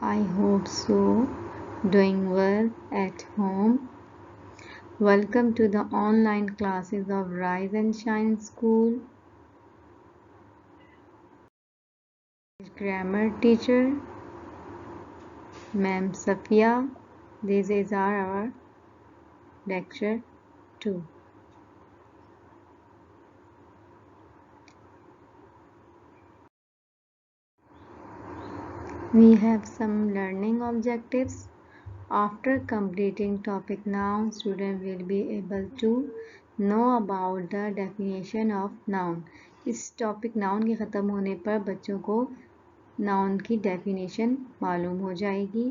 I hope so. Doing well at home. Welcome to the online classes of Rise and Shine School. Grammar teacher, Ma'am Safia. This is our lecture 2. We have some learning objectives. After completing topic noun, student will be able to know about the definition of noun. इस topic noun के ख़त्म होने पर बच्चों को noun की definition मालूम हो जाएगी.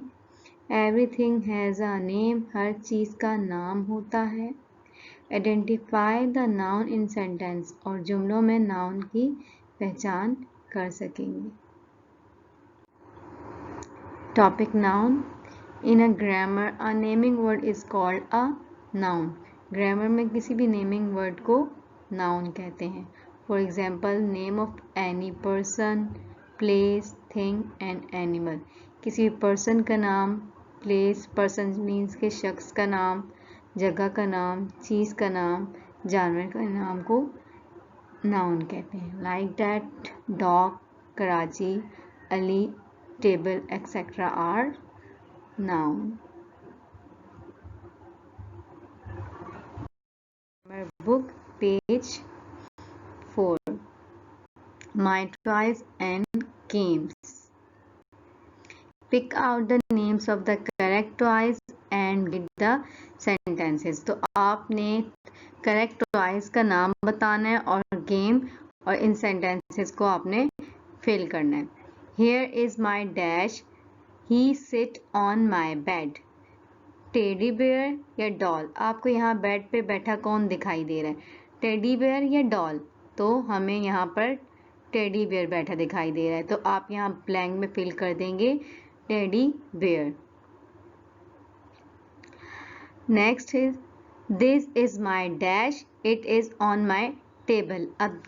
एवरीथिंग हैज़ अ नेम, हर चीज़ का नाम होता है. Identify the noun in sentence, और जुमलों में नाउन की पहचान कर सकेंगे. Topic noun. In a grammar a naming word is called a noun. Grammar में किसी भी नेमिंग वर्ड को नाउन कहते हैं. For example, name of any person, place, thing and animal. किसी पर्सन का नाम, प्लेस, पर्सन मीन्स के शख्स का नाम, जगह का नाम, चीज़ का नाम, जानवर का नाम को नाउन कहते हैं. Like that, dog, Karachi, Ali, table, etc. are noun. Book, page 4. My toys and games. Pick out the names of the correct toys and read the sentences. तो आपने correct toys का नाम बताना है और game और इन sentences को आपने fill करना है. Here is my dash. He sit on my bed. Teddy bear या डॉल. आपको यहाँ बेड पे बैठा कौन दिखाई दे रहा है, टेडी बेयर या डॉल? तो हमें यहाँ पर टेडी बेयर बैठा दिखाई दे रहा है, तो आप यहाँ ब्लैंक में फिल कर देंगे teddy bear. Next is this is my dash, it is on my table. अब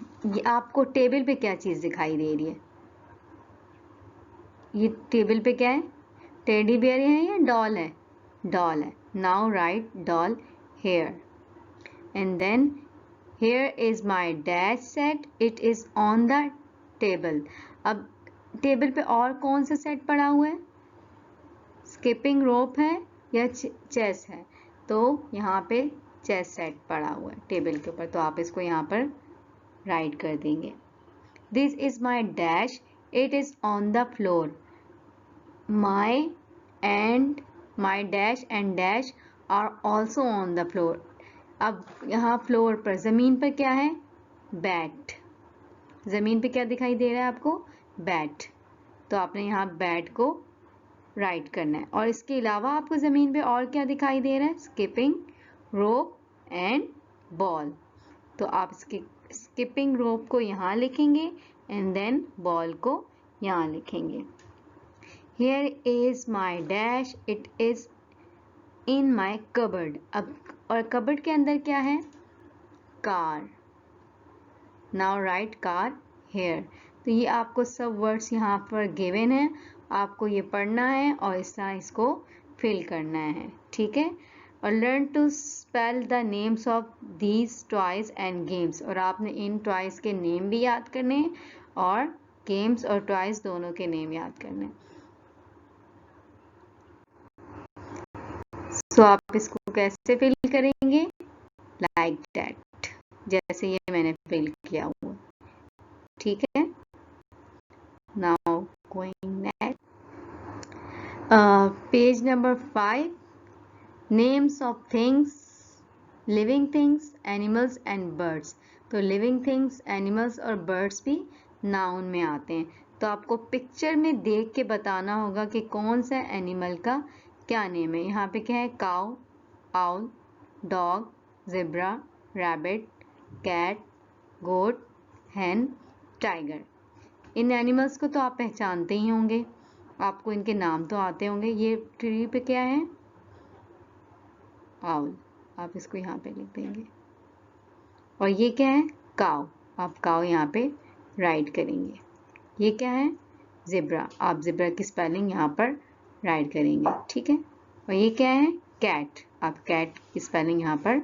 आपको टेबल पे क्या चीज़ दिखाई दे रही है? ये टेबल पे क्या है? टेडी बेयर है या डॉल है? डॉल है. Now write doll here. And then here is my dash set, it is on the table. अब टेबल पे और कौन सा सेट पड़ा हुआ है? स्किपिंग रोप है या चेस है? तो यहाँ पे चेस सेट पड़ा हुआ है टेबल के ऊपर, तो आप इसको यहाँ पर राइट कर देंगे. This is my dash, it is on the floor. My dash and dash are also on the floor. अब यहाँ फ्लोर पर, ज़मीन पर क्या है? बैट. ज़मीन पे क्या दिखाई दे रहा है आपको? बैट. तो आपने यहाँ बैट को राइट करना है. और इसके अलावा आपको ज़मीन पे और क्या दिखाई दे रहा है? Skipping rope and ball. तो आप स्किपिंग रोप को यहाँ लिखेंगे एंड देन बॉल को यहाँ लिखेंगे. Here is my dash, it is in my cupboard. अब और कबर्ड के अंदर क्या है? Car. Now write car here. तो ये आपको सब वर्ड्स यहाँ पर गिवन है, आपको ये पढ़ना है और इस तरह इसको फिल करना है. ठीक है. और learn to spell the names of these toys and games. और आपने इन टॉयज के नेम भी याद करने हैं और गेम्स और टॉयज दोनों के नेम याद करने हैं. सो आप इसको कैसे फिल करेंगे? लाइक दैट, जैसे ये मैंने फिल किया हुआ. ठीक है. Now going next, page number 5. Names of things, living things, animals and birds. तो लिविंग थिंग्स, एनिमल्स और बर्ड्स भी नाउन में आते हैं. तो आपको पिक्चर में देख के बताना होगा कि कौन सा एनिमल का क्या नेम है. यहाँ पे क्या है? Cow, owl, dog, zebra, rabbit, cat, goat, hen, tiger. इन एनिमल्स को तो आप पहचानते ही होंगे, आपको इनके नाम तो आते होंगे. ये ट्री पे क्या है? आउल. आप इसको यहाँ पे लिख देंगे. और ये क्या है? काउ. आप काउ यहाँ पे राइट करेंगे. ये क्या है? ज़ेब्रा. आप ज़ेब्रा की स्पेलिंग यहाँ पर राइट करेंगे, ठीक है। और ये क्या है, कैट, आप कैट की स्पेलिंग यहाँ पर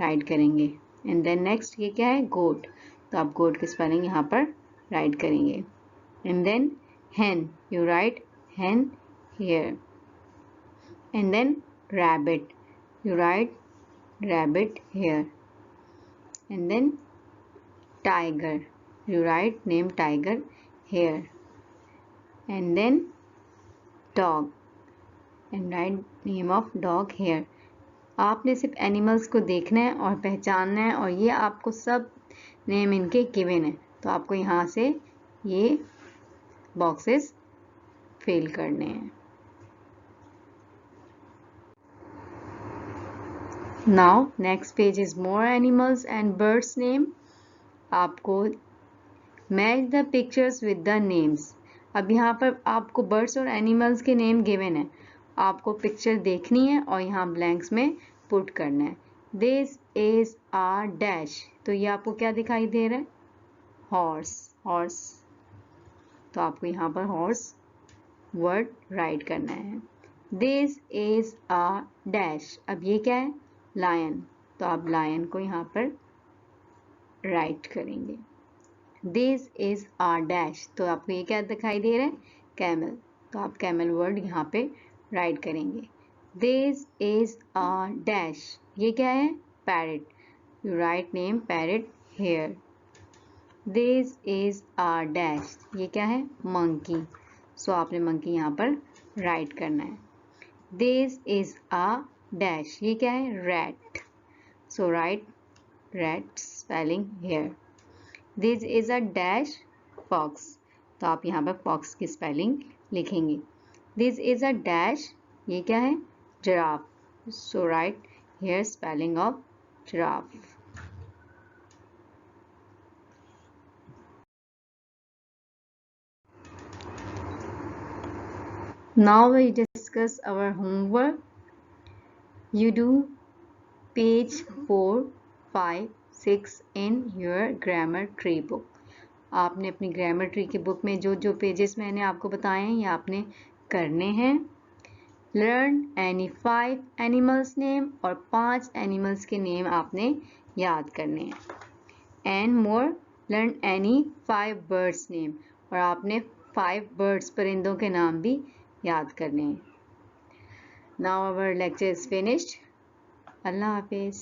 राइट करेंगे। एंड देन नेक्स्ट ये क्या है, गोट, तो आप गोट की स्पेलिंग यहाँ पर राइट करेंगे। And then hen, you write hen here. And then rabbit, you write rabbit here. And then tiger, you write name tiger here. And then dog, and write name of dog here. आपने सिर्फ animals को देखना है और पहचानना है, और ये आपको सब नेम इनके गिवन है, तो आपको यहाँ से ये बॉक्सेस फिल करने हैं। Now next page is more animals and birds name. आपको match the pictures with the names. अब यहाँ पर आपको बर्ड्स और एनिमल्स के नेम गिवन है, आपको पिक्चर देखनी है और यहाँ ब्लैंक्स में पुट करना है। दिस इज आ डैश, तो ये आपको क्या दिखाई दे रहा है, हॉर्स, हॉर्स, तो आपको यहाँ पर हॉर्स वर्ड राइट करना है। दिस इज आ डैश, अब ये क्या है, लायन, तो आप लायन को यहाँ पर राइट करेंगे। दिस इज आ डैश, तो आपको ये क्या दिखाई दे रहा है, कैमल, तो आप कैमल वर्ड यहाँ पे राइट करेंगे। दिस इज आ डैश, ये क्या है, parrot, you write name parrot here. This is a dash, ये क्या है, मंकी, सो आपने मंकी यहाँ पर राइट करना है। दिस इज आ डैश, ये क्या है, rat, so write rat spelling here. This is a dash fox, तो आप यहाँ पर फॉक्स की स्पेलिंग लिखेंगे। दिस इज अ डैश, ये क्या है, giraffe, so write here spelling of giraffe. Now we discuss our homework. You do page 4, 5, 6 in your grammar tree book. आपने अपनी ग्रामर ट्री की बुक में जो जो पेजेस मैंने आपको बताए हैं ये आपने करने हैं। लर्न एनी 5 एनिमल्स नेम, और 5 एनिमल्स के नेम आपने याद करने हैं। And more, learn any 5 birds name, और आपने 5 बर्ड्स परिंदों के नाम भी याद करने हैं। Now our lecture is finished. अल्लाह हाफिज़।